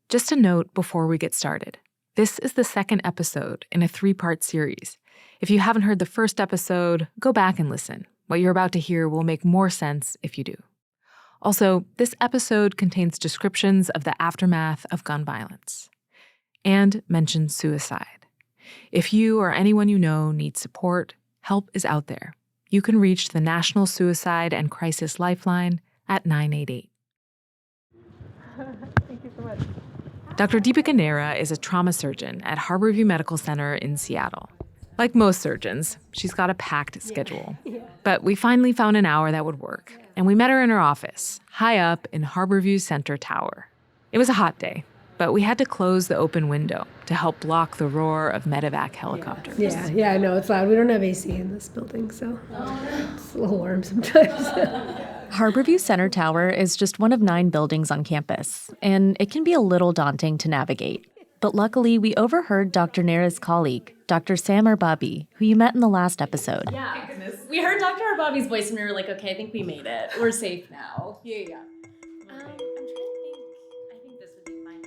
Just a note before we get started. This is the second episode in a 3-part series. If you haven't heard the first episode, go back and listen. What you're about to hear will make more sense if you do. Also, this episode contains descriptions of the aftermath of gun violence and mentions suicide. If you or anyone you know needs support, help is out there. You can reach the National Suicide and Crisis Lifeline at 988. Thank you so much. Dr. Deepika Nera is a trauma surgeon at Harborview Medical Center in Seattle. Like most surgeons, she's got a packed schedule. But we finally found an hour that would work, and we met her in her office, high up in Harborview Center Tower. It was a hot day, but we had to close the open window to help block the roar of medevac helicopters. Yeah, I know, it's loud. We don't have AC in this building, so it's a little warm sometimes. Harborview Center Tower is just one of 9 buildings on campus, and it can be a little daunting to navigate. But luckily, we overheard Dr. Nera's colleague, Dr. Sam Arbabi, who you met in the last episode. Yeah, thank goodness. We heard Dr. Arbabi's voice and we were like, okay, I think we made it. We're safe now. Yeah. I'm trying to think. I think this would be fine.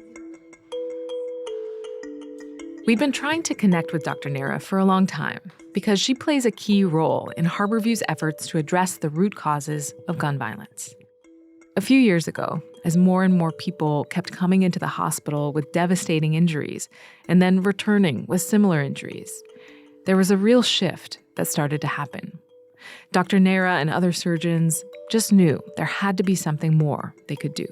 We'd been trying to connect with Dr. Nera for a long time because she plays a key role in Harborview's efforts to address the root causes of gun violence. A few years ago, as more and more people kept coming into the hospital with devastating injuries and then returning with similar injuries, there was a real shift that started to happen. Dr. Nera and other surgeons just knew there had to be something more they could do.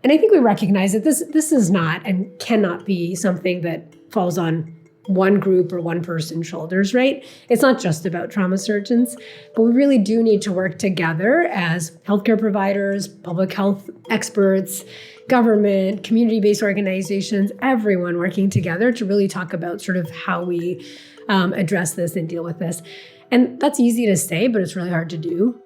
And I think we recognize that this is not and cannot be something that falls on one group or one person's shoulders, right? It's not just about trauma surgeons, but we really do need to work together as healthcare providers, public health experts, government, community-based organizations, everyone working together to really talk about sort of how we address this and deal with this. And that's easy to say, but it's really hard to do.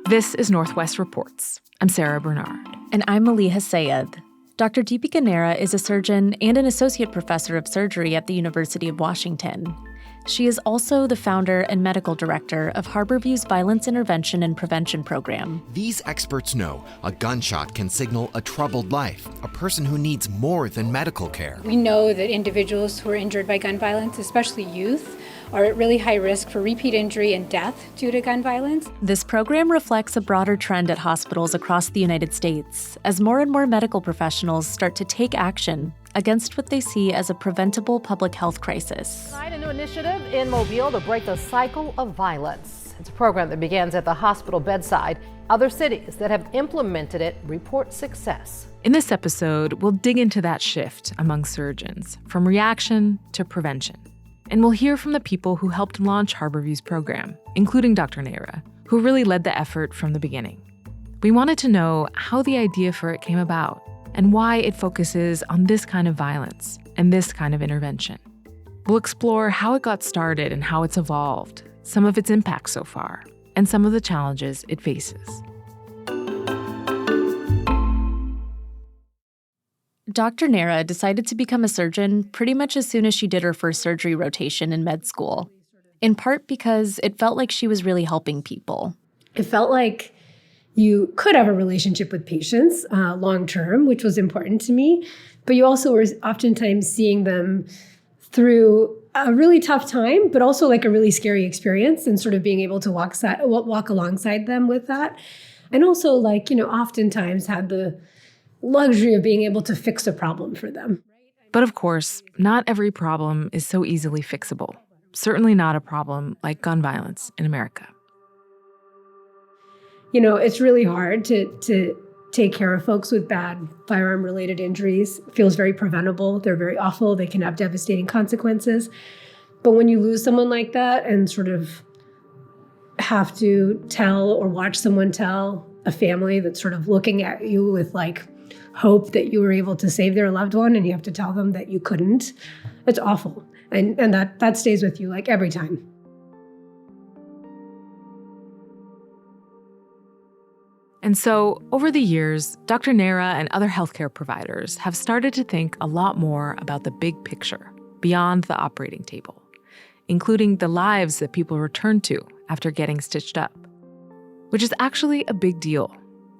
This is Northwest Reports. I'm Sarah Bernard. And I'm Maliha Sayed. Dr. Deepika Nera is a surgeon and an associate professor of surgery at the University of Washington. She is also the founder and medical director of Harborview's Violence Intervention and Prevention Program. These experts know a gunshot can signal a troubled life, a person who needs more than medical care. We know that individuals who are injured by gun violence, especially youth, are at really high risk for repeat injury and death due to gun violence. This program reflects a broader trend at hospitals across the United States as more and more medical professionals start to take action against what they see as a preventable public health crisis. Tonight, a new initiative in Mobile to break the cycle of violence. It's a program that begins at the hospital bedside. Other cities that have implemented it report success. In this episode, we'll dig into that shift among surgeons, from reaction to prevention. And we'll hear from the people who helped launch Harborview's program, including Dr. Nera, who really led the effort from the beginning. We wanted to know how the idea for it came about and why it focuses on this kind of violence and this kind of intervention. We'll explore how it got started and how it's evolved, some of its impacts so far, and some of the challenges it faces. Dr. Nera decided to become a surgeon pretty much as soon as she did her first surgery rotation in med school, in part because it felt like she was really helping people. It felt like you could have a relationship with patients long-term, which was important to me, but you also were oftentimes seeing them through a really tough time, but also like a really scary experience and sort of being able to walk alongside them with that. And also oftentimes had the luxury of being able to fix a problem for them. But of course, not every problem is so easily fixable. Certainly not a problem like gun violence in America. It's really hard to take care of folks with bad firearm-related injuries. It feels very preventable. They're very awful. They can have devastating consequences. But when you lose someone like that and sort of have to tell or watch someone tell a family that's sort of looking at you with hope that you were able to save their loved one and you have to tell them that you couldn't, it's awful. And that stays with you every time. And so, over the years, Dr. Nera and other healthcare providers have started to think a lot more about the big picture, beyond the operating table, including the lives that people return to after getting stitched up, which is actually a big deal.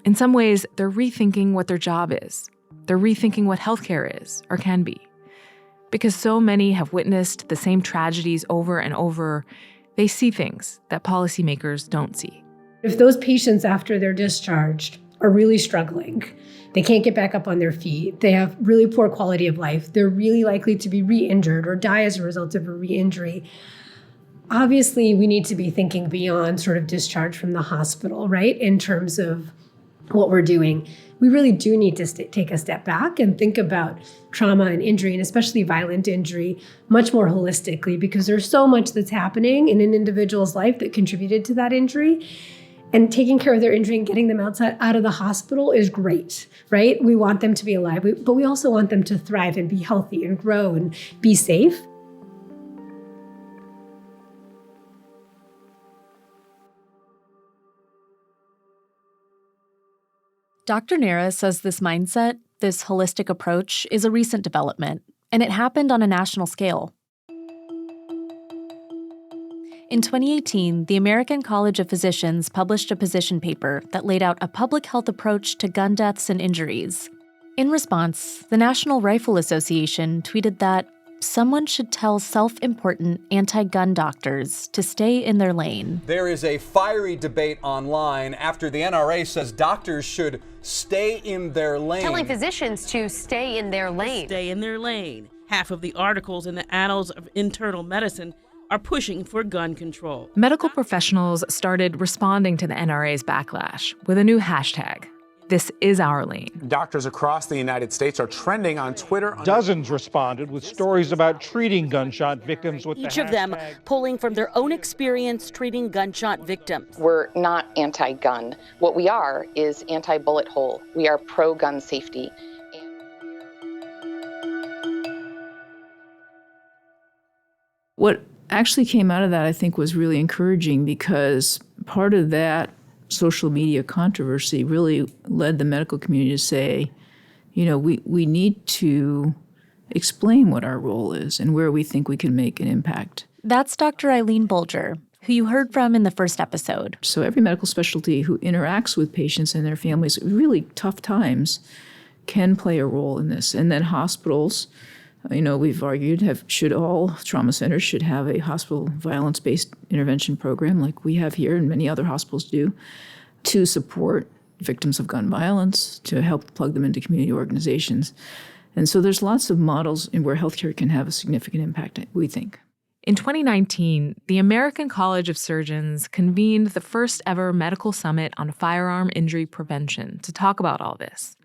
In some ways, they're rethinking what their job is. They're rethinking what healthcare is or can be. Because so many have witnessed the same tragedies over and over, they see things that policymakers don't see. If those patients after they're discharged are really struggling, they can't get back up on their feet, they have really poor quality of life, they're really likely to be re-injured or die as a result of a re-injury, obviously we need to be thinking beyond sort of discharge from the hospital, right? In terms of what we're doing. We really do need to take a step back and think about trauma and injury, and especially violent injury, much more holistically, because there's so much that's happening in an individual's life that contributed to that injury. And taking care of their injury and getting them out of the hospital is great, right? We want them to be alive, but we also want them to thrive and be healthy and grow and be safe. Dr. Nera says this mindset, this holistic approach, is a recent development, and it happened on a national scale. In 2018, the American College of Physicians published a position paper that laid out a public health approach to gun deaths and injuries. In response, the National Rifle Association tweeted that someone should tell self-important anti-gun doctors to stay in their lane. There is a fiery debate online after the NRA says doctors should stay in their lane. Telling physicians to stay in their lane. Stay in their lane. Half of the articles in the Annals of Internal Medicine are pushing for gun control. Medical professionals started responding to the NRA's backlash with a new hashtag. This is our lane. Doctors across the United States are trending on Twitter. Dozens responded with stories about treating gunshot victims with each of them pulling from their own experience treating gunshot victims. We're not anti-gun. What we are is anti-bullet hole. We are pro-gun safety. What actually came out of that, I think, was really encouraging, because part of that social media controversy really led the medical community to say, you know, we need to explain what our role is and where we think we can make an impact. That's Dr. Eileen Bolger, who you heard from in the first episode. So every medical specialty who interacts with patients and their families at really tough times can play a role in this. And then hospitals, you know, we've argued all trauma centers should have a hospital violence-based intervention program like we have here and many other hospitals do, to support victims of gun violence, to help plug them into community organizations. And so there's lots of models in where healthcare can have a significant impact, we think. In 2019, the American College of Surgeons convened the first ever medical summit on firearm injury prevention to talk about all this,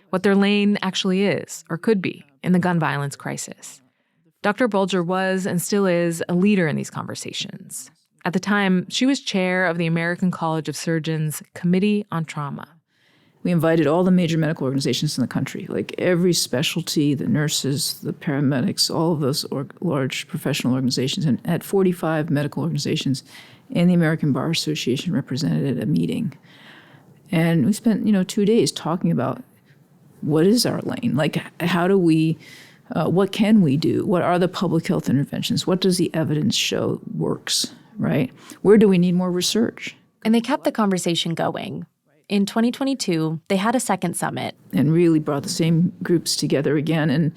what their lane actually is or could be in the gun violence crisis. Dr. Bolger was and still is a leader in these conversations. At the time, she was chair of the American College of Surgeons Committee on Trauma. We invited all the major medical organizations in the country, like every specialty, the nurses, the paramedics, all of those large professional organizations, and had 45 medical organizations and the American Bar Association represented at a meeting. And we spent, 2 days talking about what is our lane? Like, how do we, what can we do? What are the public health interventions? What does the evidence show works, right? Where do we need more research? And they kept the conversation going. In 2022, they had a second summit. And really brought the same groups together again.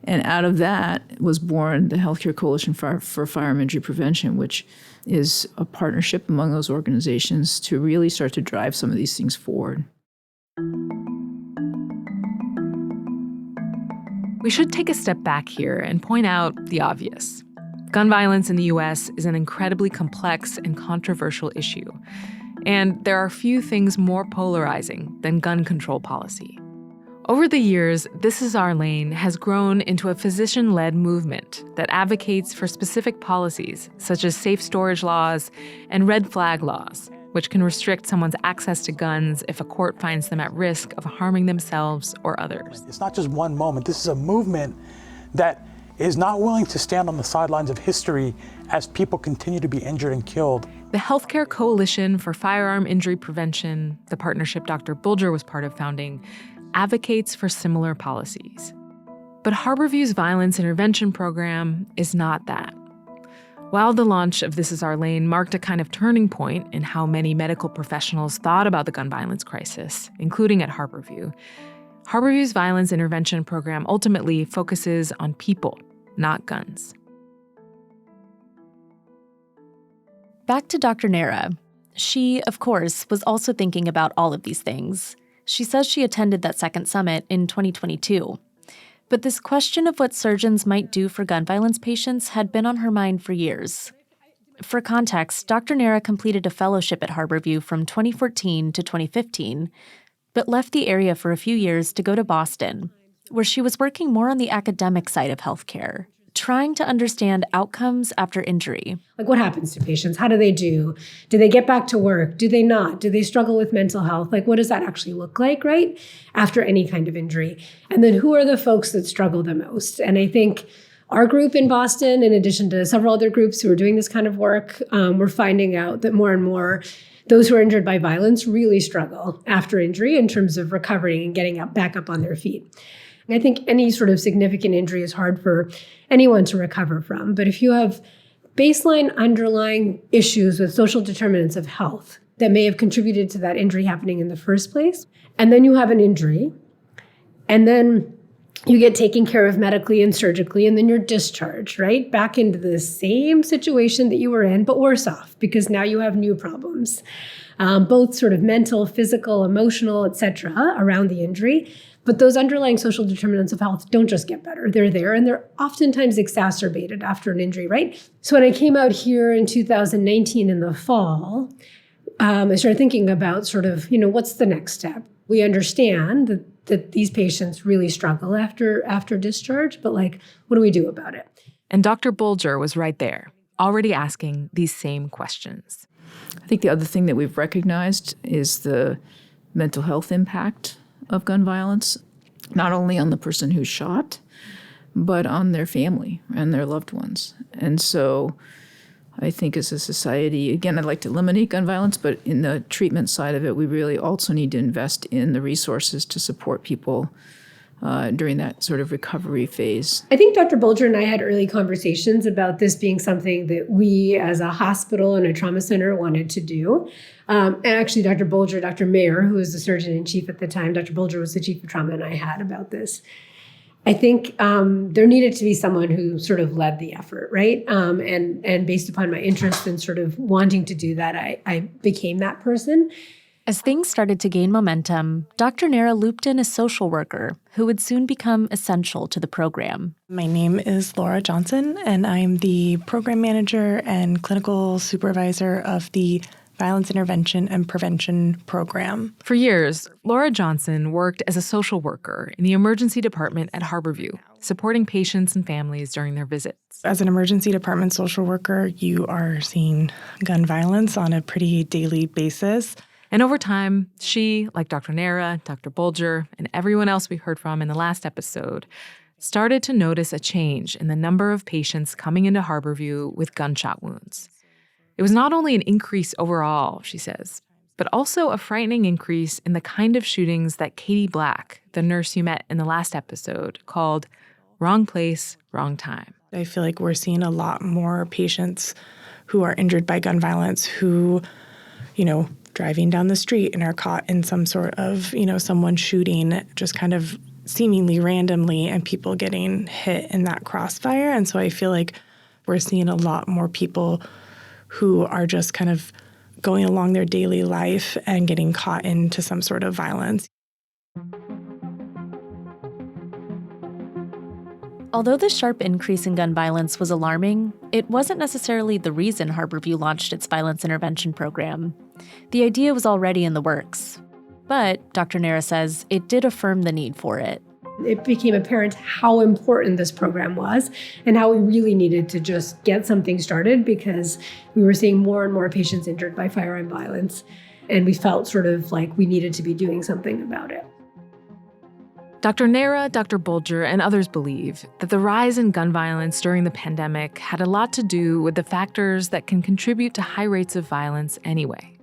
And out of that was born the Healthcare Coalition for Firearm Injury Prevention, which is a partnership among those organizations to really start to drive some of these things forward. We should take a step back here and point out the obvious. Gun violence in the U.S. is an incredibly complex and controversial issue. And there are few things more polarizing than gun control policy. Over the years, This Is Our Lane has grown into a physician-led movement that advocates for specific policies, such as safe storage laws and red flag laws, which can restrict someone's access to guns if a court finds them at risk of harming themselves or others. It's not just one moment. This is a movement that is not willing to stand on the sidelines of history as people continue to be injured and killed. The Healthcare Coalition for Firearm Injury Prevention, the partnership Dr. Bolger was part of founding, advocates for similar policies. But Harborview's violence intervention program is not that. While the launch of This Is Our Lane marked a kind of turning point in how many medical professionals thought about the gun violence crisis, including at Harborview, Harborview's violence intervention program ultimately focuses on people, not guns. Back to Dr. Nera. She, of course, was also thinking about all of these things. She says she attended that second summit in 2022. But this question of what surgeons might do for gun violence patients had been on her mind for years. For context, Dr. Nera completed a fellowship at Harborview from 2014 to 2015, but left the area for a few years to go to Boston, where she was working more on the academic side of healthcare, trying to understand outcomes after injury. Like, what happens to patients? How do they do? Do they get back to work? Do they not? Do they struggle with mental health? Like, what does that actually look like, right? After any kind of injury. And then who are the folks that struggle the most? And I think our group in Boston, in addition to several other groups who are doing this kind of work, we're finding out that more and more those who are injured by violence really struggle after injury in terms of recovering and getting back up on their feet. I think any sort of significant injury is hard for anyone to recover from. But if you have baseline underlying issues with social determinants of health that may have contributed to that injury happening in the first place, and then you have an injury, and then you get taken care of medically and surgically, and then you're discharged, right? Back into the same situation that you were in, but worse off, because now you have new problems, both sort of mental, physical, emotional, et cetera, around the injury. But those underlying social determinants of health don't just get better. They're there, and they're oftentimes exacerbated after an injury, right? So when I came out here in 2019 in the fall, I started thinking about sort of, what's the next step? We understand that these patients really struggle after discharge, but what do we do about it? And Dr. Bulger was right there, already asking these same questions. I think the other thing that we've recognized is the mental health impact of gun violence, not only on the person who's shot, but on their family and their loved ones. And so I think as a society, again, I'd like to eliminate gun violence, but in the treatment side of it, we really also need to invest in the resources to support people during that sort of recovery phase. I think Dr. Bulger and I had early conversations about this being something that we as a hospital and a trauma center wanted to do. And actually, Dr. Bulger, Dr. Mayer, who was the surgeon-in-chief at the time, Dr. Bulger was the chief of trauma, and I had about this. I think there needed to be someone who sort of led the effort, right? And based upon my interest in sort of wanting to do that, I became that person. As things started to gain momentum, Dr. Nera looped in a social worker who would soon become essential to the program. My name is Laura Johnson, and I'm the program manager and clinical supervisor of the Violence Intervention and Prevention Program. For years, Laura Johnson worked as a social worker in the emergency department at Harborview, supporting patients and families during their visits. As an emergency department social worker, you are seeing gun violence on a pretty daily basis. And over time, she, like Dr. Nera, Dr. Bulger, and everyone else we heard from in the last episode, started to notice a change in the number of patients coming into Harborview with gunshot wounds. It was not only an increase overall, she says, but also a frightening increase in the kind of shootings that Katie Black, the nurse you met in the last episode, called wrong place, wrong time. I feel like we're seeing a lot more patients who are injured by gun violence who, driving down the street and are caught in some sort of, someone shooting just kind of seemingly randomly and people getting hit in that crossfire. And so I feel like we're seeing a lot more people who are just kind of going along their daily life and getting caught into some sort of violence. Although the sharp increase in gun violence was alarming, it wasn't necessarily the reason Harborview launched its violence intervention program. The idea was already in the works. But, Dr. Nera says, it did affirm the need for it. It became apparent how important this program was and how we really needed to just get something started because we were seeing more and more patients injured by firearm violence. And we felt sort of like we needed to be doing something about it. Dr. Nera, Dr. Bulger, and others believe that the rise in gun violence during the pandemic had a lot to do with the factors that can contribute to high rates of violence anyway.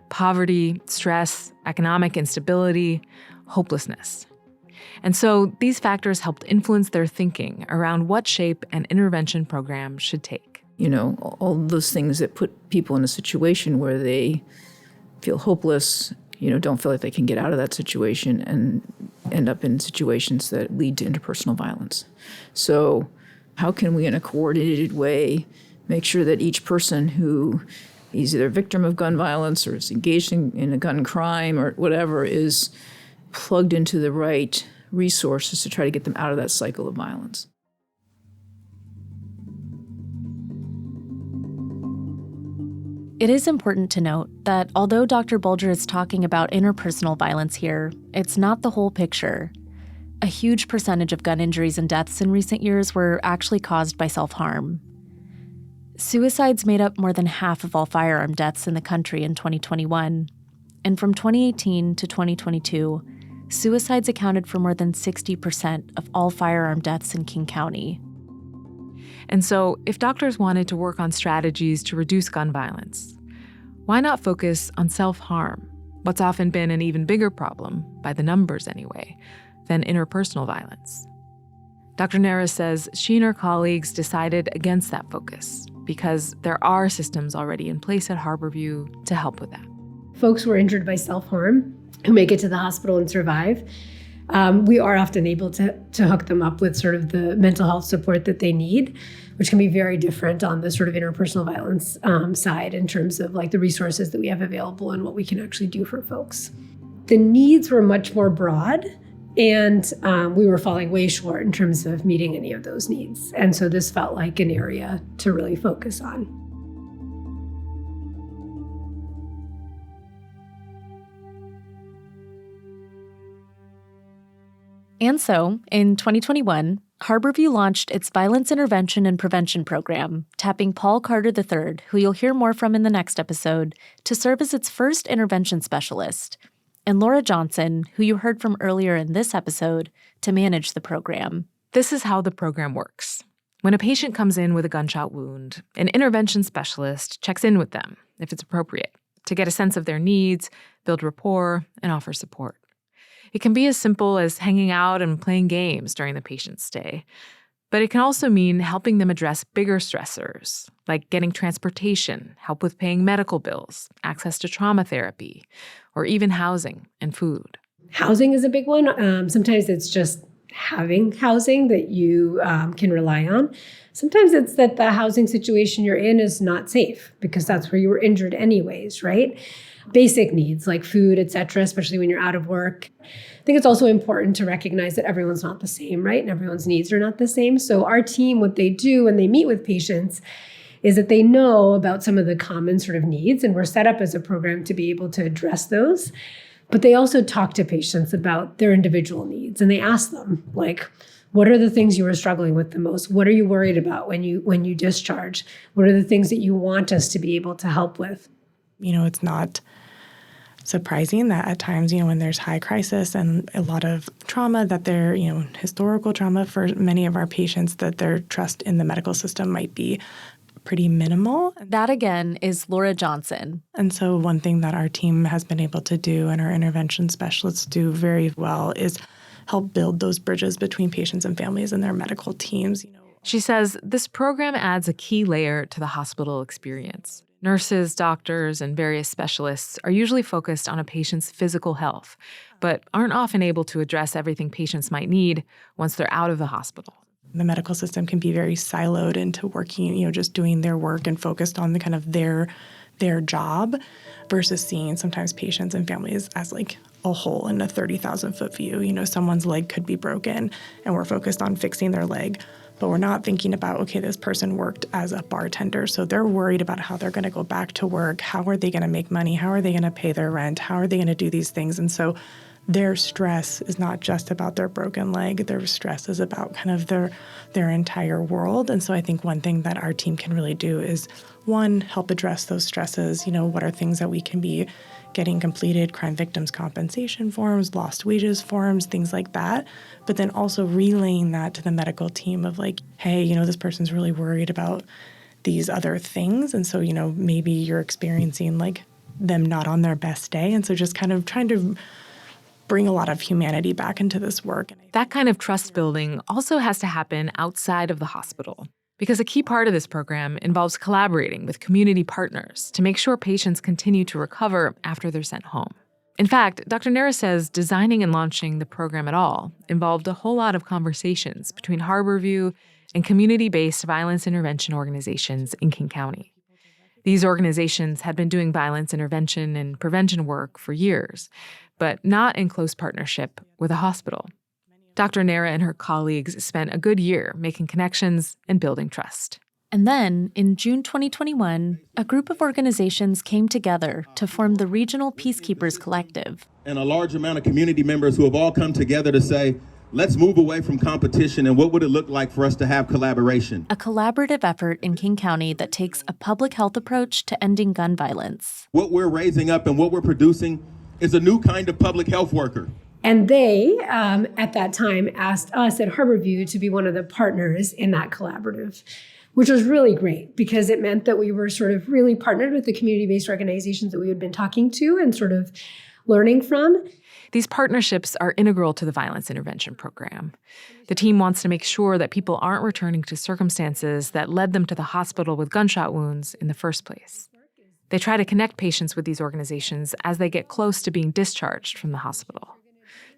Poverty, stress, economic instability, hopelessness. And so these factors helped influence their thinking around what shape an intervention program should take. You know, all those things that put people in a situation where they feel hopeless, you know, don't feel like they can get out of that situation and end up in situations that lead to interpersonal violence. So how can we, in a coordinated way, make sure that each person who is either a victim of gun violence or is engaged in a gun crime or whatever is plugged into the right resources to try to get them out of that cycle of violence? It is important to note that although Dr. Bulger is talking about interpersonal violence here, it's not the whole picture. A huge percentage of gun injuries and deaths in recent years were actually caused by self-harm. Suicides made up more than half of all firearm deaths in the country in 2021. And from 2018 to 2022, suicides accounted for more than 60% of all firearm deaths in King County. And so, if doctors wanted to work on strategies to reduce gun violence, why not focus on self-harm, what's often been an even bigger problem, by the numbers anyway, than interpersonal violence? Dr. Nera says she and her colleagues decided against that focus because there are systems already in place at Harborview to help with that. Folks who are injured by self-harm, who make it to the hospital and survive, we are often able to hook them up with sort of the mental health support that they need, which can be very different on the sort of interpersonal violence side in terms of like the resources that we have available and what we can actually do for folks. The needs were much more broad, and we were falling way short in terms of meeting any of those needs. And so this felt like an area to really focus on. And so, in 2021, Harborview launched its Violence Intervention and Prevention Program, tapping Paul Carter III, who you'll hear more from in the next episode, to serve as its first intervention specialist, and Laura Johnson, who you heard from earlier in this episode, to manage the program. This is how the program works. When a patient comes in with a gunshot wound, an intervention specialist checks in with them, if it's appropriate, to get a sense of their needs, build rapport, and offer support. It can be as simple as hanging out and playing games during the patient's stay, but it can also mean helping them address bigger stressors, like getting transportation, help with paying medical bills, access to trauma therapy, or even housing and food. Housing is a big one. Sometimes it's just having housing that you can rely on. Sometimes it's that the housing situation you're in is not safe because that's where you were injured anyways, right? Basic needs like food, et cetera, especially when you're out of work. I think it's also important to recognize that everyone's not the same, right? And everyone's needs are not the same. So our team, what they do when they meet with patients is that they know about some of the common sort of needs, and we're set up as a program to be able to address those. But they also talk to patients about their individual needs, and they ask them, like, what are the things you are struggling with the most? What are you worried about when you discharge? What are the things that you want us to be able to help with? You know, it's not surprising that at times, you know, when there's high crisis and a lot of trauma, that they're, you know, historical trauma for many of our patients, that their trust in the medical system might be pretty minimal. That, again, is Laura Johnson. And so one thing that our team has been able to do and our intervention specialists do very well is help build those bridges between patients and families and their medical teams. You know, she says this program adds a key layer to the hospital experience. Nurses, doctors, and various specialists are usually focused on a patient's physical health, but aren't often able to address everything patients might need once they're out of the hospital. The medical system can be very siloed into working, you know, just doing their work and focused on the kind of their job versus seeing sometimes patients and families as like a whole in a 30,000-foot view. You know, someone's leg could be broken and we're focused on fixing their leg, but we're not thinking about, okay, this person worked as a bartender, so they're worried about how they're going to go back to work. How are they going to make money? How are they going to pay their rent? How are they going to do these things? And so their stress is not just about their broken leg. Their stress is about kind of their entire world. And so I think one thing that our team can really do is, one, help address those stresses. You know, what are things that we can be getting completed, crime victims compensation forms, lost wages forms, things like that. But then also relaying that to the medical team of like, hey, you know, this person's really worried about these other things. And so, you know, maybe you're experiencing like them not on their best day. And so just kind of trying to bring a lot of humanity back into this work. That kind of trust building also has to happen outside of the hospital, because a key part of this program involves collaborating with community partners to make sure patients continue to recover after they're sent home. In fact, Dr. Nera says designing and launching the program at all involved a whole lot of conversations between Harborview and community-based violence intervention organizations in King County. These organizations had been doing violence intervention and prevention work for years, but not in close partnership with a hospital. Dr. Nera and her colleagues spent a good year making connections and building trust. And then, in June 2021, a group of organizations came together to form the Regional Peacekeepers Collective. And a large amount of community members who have all come together to say, let's move away from competition and what would it look like for us to have collaboration? A collaborative effort in King County that takes a public health approach to ending gun violence. What we're raising up and what we're producing is a new kind of public health worker. And they, at that time, asked us at Harborview to be one of the partners in that collaborative, which was really great because it meant that we were sort of really partnered with the community-based organizations that we had been talking to and sort of learning from. These partnerships are integral to the violence intervention program. The team wants to make sure that people aren't returning to circumstances that led them to the hospital with gunshot wounds in the first place. They try to connect patients with these organizations as they get close to being discharged from the hospital.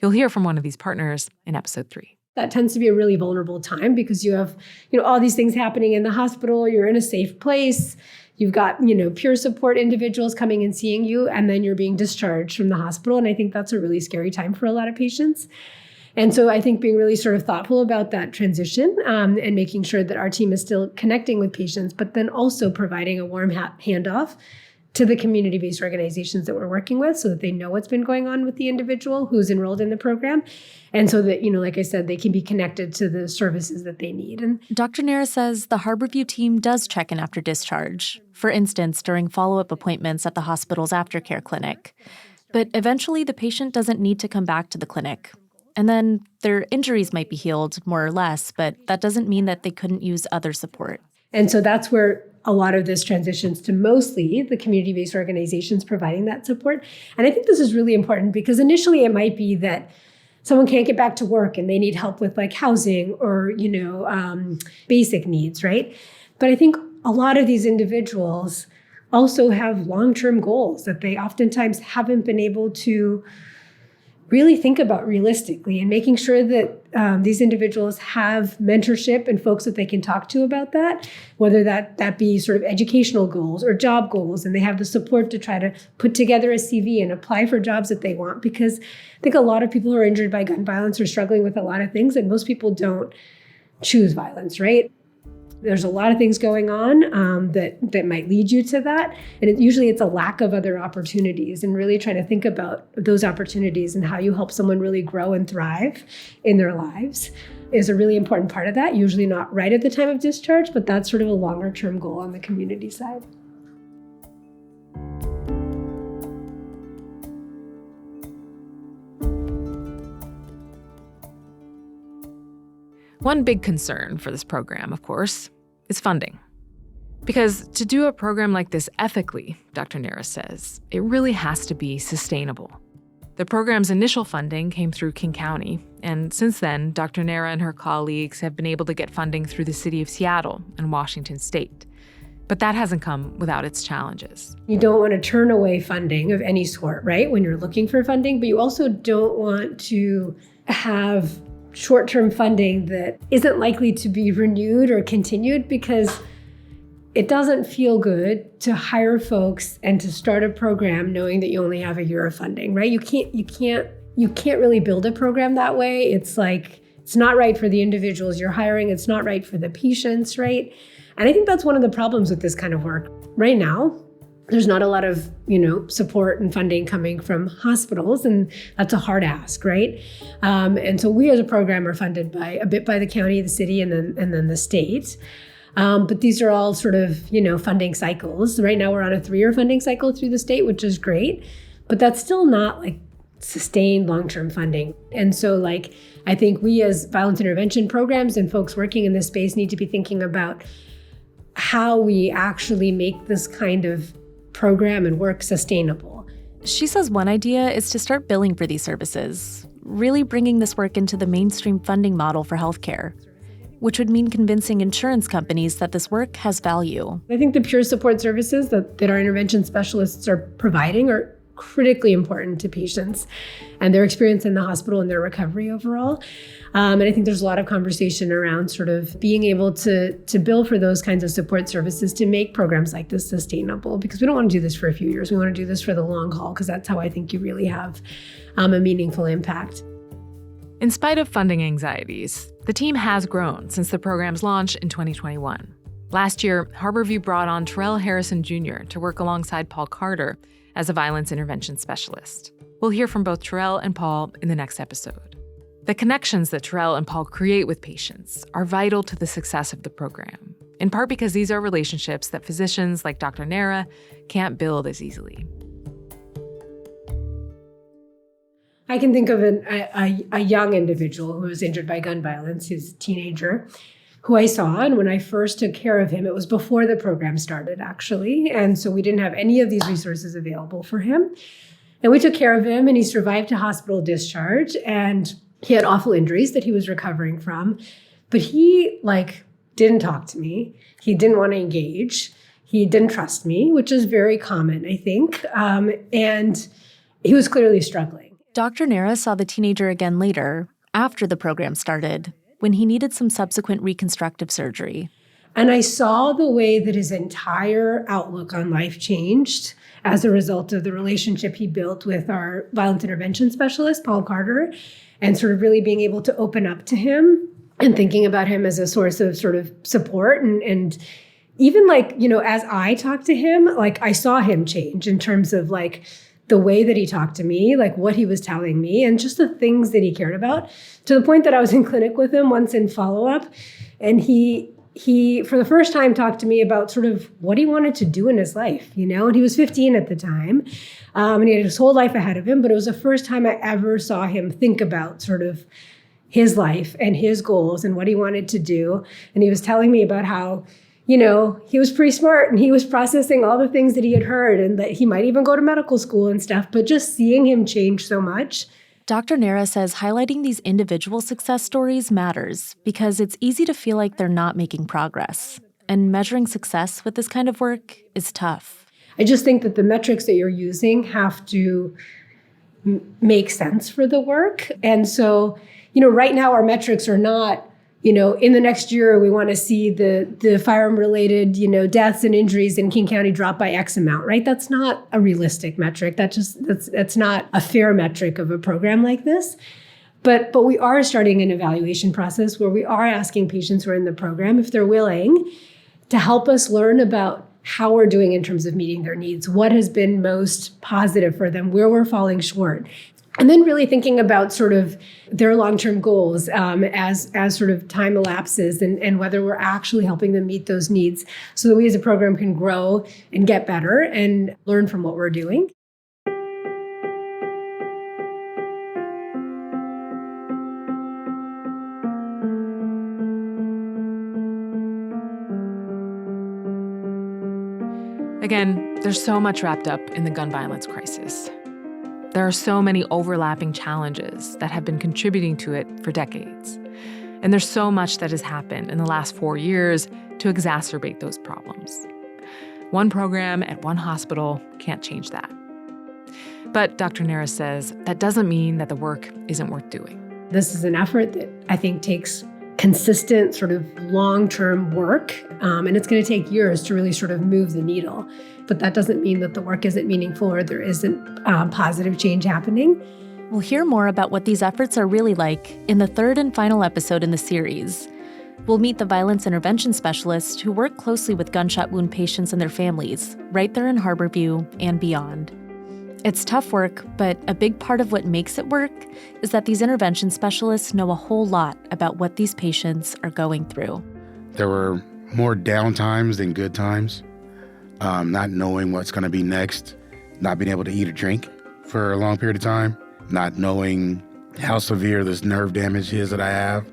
You'll hear from one of these partners in episode 3. That tends to be a really vulnerable time because you have, all these things happening in the hospital. You're in a safe place. You've got, peer support individuals coming and seeing you, and then you're being discharged from the hospital. And I think that's a really scary time for a lot of patients. And so I think being really sort of thoughtful about that transition and making sure that our team is still connecting with patients, but then also providing a warm handoff to the community-based organizations that we're working with so that they know what's been going on with the individual who's enrolled in the program. And so that, like I said, they can be connected to the services that they need. And Dr. Nera says the Harborview team does check in after discharge, for instance, during follow-up appointments at the hospital's aftercare clinic. But eventually the patient doesn't need to come back to the clinic. And then their injuries might be healed more or less, but that doesn't mean that they couldn't use other support. And so that's where a lot of this transitions to mostly the community-based organizations providing that support. And I think this is really important because initially it might be that someone can't get back to work and they need help with like housing or, basic needs, right? But I think a lot of these individuals also have long-term goals that they oftentimes haven't been able to really think about realistically, and making sure that these individuals have mentorship and folks that they can talk to about that, whether that be sort of educational goals or job goals, and they have the support to try to put together a CV and apply for jobs that they want. Because I think a lot of people who are injured by gun violence are struggling with a lot of things, and most people don't choose violence, right? There's a lot of things going on that might lead you to that. And usually it's a lack of other opportunities, and really trying to think about those opportunities and how you help someone really grow and thrive in their lives is a really important part of that. Usually not right at the time of discharge, but that's sort of a longer term goal on the community side. One big concern for this program, of course, is funding. Because to do a program like this ethically, Dr. Nera says, it really has to be sustainable. The program's initial funding came through King County, and since then, Dr. Nera and her colleagues have been able to get funding through the city of Seattle and Washington State. But that hasn't come without its challenges. You don't want to turn away funding of any sort, right, when you're looking for funding, but you also don't want to have short-term funding that isn't likely to be renewed or continued, because it doesn't feel good to hire folks and to start a program knowing that you only have a year of funding, right? You can't really build a program that way. It's like, it's not right for the individuals you're hiring. It's not right for the patients, right? And I think that's one of the problems with this kind of work. Right now, there's not a lot of, support and funding coming from hospitals, and that's a hard ask, right? And so we as a program are funded a bit by the county, the city, and then the state. But these are all sort of, funding cycles. Right now we're on a 3-year funding cycle through the state, which is great, but that's still not like sustained long-term funding. And so I think we as violence intervention programs and folks working in this space need to be thinking about how we actually make this kind of program and work sustainable. She says one idea is to start billing for these services, really bringing this work into the mainstream funding model for healthcare, which would mean convincing insurance companies that this work has value. I think the peer support services that our intervention specialists are providing are critically important to patients and their experience in the hospital and their recovery overall. And I think there's a lot of conversation around sort of being able to bill for those kinds of support services to make programs like this sustainable, because we don't want to do this for a few years. We want to do this for the long haul, because that's how I think you really have a meaningful impact. In spite of funding anxieties, the team has grown since the program's launch in 2021. Last year, Harborview brought on Terrell Harrison Jr. to work alongside Paul Carter as a violence intervention specialist. We'll hear from both Terrell and Paul in the next episode. The connections that Terrell and Paul create with patients are vital to the success of the program, in part because these are relationships that physicians like Dr. Nara can't build as easily. I can think of a young individual who was injured by gun violence, who's a teenager, who I saw. And when I first took care of him, it was before the program started, actually. And so we didn't have any of these resources available for him. And we took care of him, and he survived a hospital discharge. And he had awful injuries that he was recovering from. But he, didn't talk to me. He didn't want to engage. He didn't trust me, which is very common, I think. And he was clearly struggling. Dr. Nara saw the teenager again later, after the program started, when he needed some subsequent reconstructive surgery. And I saw the way that his entire outlook on life changed as a result of the relationship he built with our violence intervention specialist, Paul Carter, and sort of really being able to open up to him and thinking about him as a source of sort of support. And even as I talked to him, I saw him change in terms of the way that he talked to me, what he was telling me, and just the things that he cared about, to the point that I was in clinic with him once in follow-up. And he for the first time, talked to me about sort of what he wanted to do in his life, and he was 15 at the time. And he had his whole life ahead of him, but it was the first time I ever saw him think about sort of his life and his goals and what he wanted to do. And he was telling me about how he was pretty smart and he was processing all the things that he had heard and that he might even go to medical school and stuff, but just seeing him change so much. Dr. Nara says highlighting these individual success stories matters because it's easy to feel like they're not making progress. And measuring success with this kind of work is tough. I just think that the metrics that you're using have to make sense for the work. And so, right now our metrics are not, in the next year, we want to see the firearm-related, deaths and injuries in King County drop by X amount, right? That's not a realistic metric. That's not a fair metric of a program like this. But we are starting an evaluation process where we are asking patients who are in the program, if they're willing, to help us learn about how we're doing in terms of meeting their needs, what has been most positive for them, where we're falling short. And then really thinking about sort of their long-term goals as sort of time elapses and whether we're actually helping them meet those needs so that we as a program can grow and get better and learn from what we're doing. Again, there's so much wrapped up in the gun violence crisis. There are so many overlapping challenges that have been contributing to it for decades. And there's so much that has happened in the last 4 years to exacerbate those problems. One program at one hospital can't change that. But Dr. Nara says that doesn't mean that the work isn't worth doing. This is an effort that I think takes consistent sort of long-term work, and it's going to take years to really sort of move the needle. But that doesn't mean that the work isn't meaningful or there isn't positive change happening. We'll hear more about what these efforts are really like in the third and final episode in the series. We'll meet the violence intervention specialists who work closely with gunshot wound patients and their families, right there in Harborview and beyond. It's tough work, but a big part of what makes it work is that these intervention specialists know a whole lot about what these patients are going through. There were more down times than good times. Not knowing what's going to be next, not being able to eat or drink for a long period of time, not knowing how severe this nerve damage is that I have,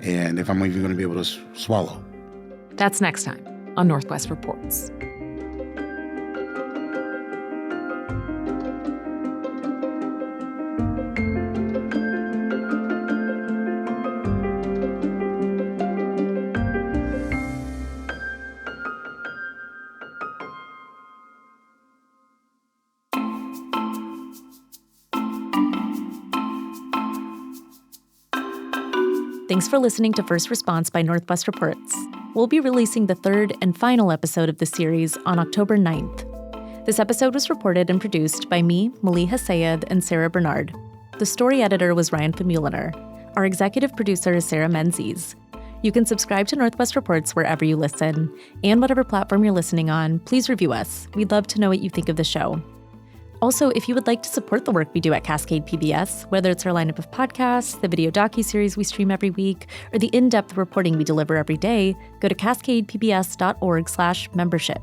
and if I'm even going to be able to swallow. That's next time on Northwest Reports. Thanks for listening to First Response by Northwest Reports. We'll be releasing the third and final episode of the series on October 9th. This episode was reported and produced by me, Maliha Sayed, and Sarah Bernard. The story editor was Ryan Famuliner. Our executive producer is Sarah Menzies. You can subscribe to Northwest Reports wherever you listen, and whatever platform you're listening on, please review us. We'd love to know what you think of the show. Also, if you would like to support the work we do at Cascade PBS, whether it's our lineup of podcasts, the video docuseries we stream every week, or the in-depth reporting we deliver every day, go to cascadepbs.org/membership.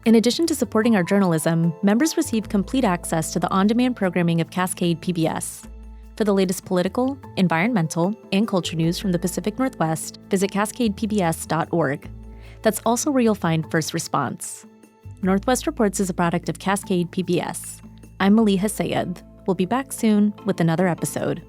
In addition to supporting our journalism, members receive complete access to the on-demand programming of Cascade PBS. For the latest political, environmental, and culture news from the Pacific Northwest, visit cascadepbs.org. That's also where you'll find First Response. Northwest Reports is a product of Cascade PBS. I'm Maliha Sayed. We'll be back soon with another episode.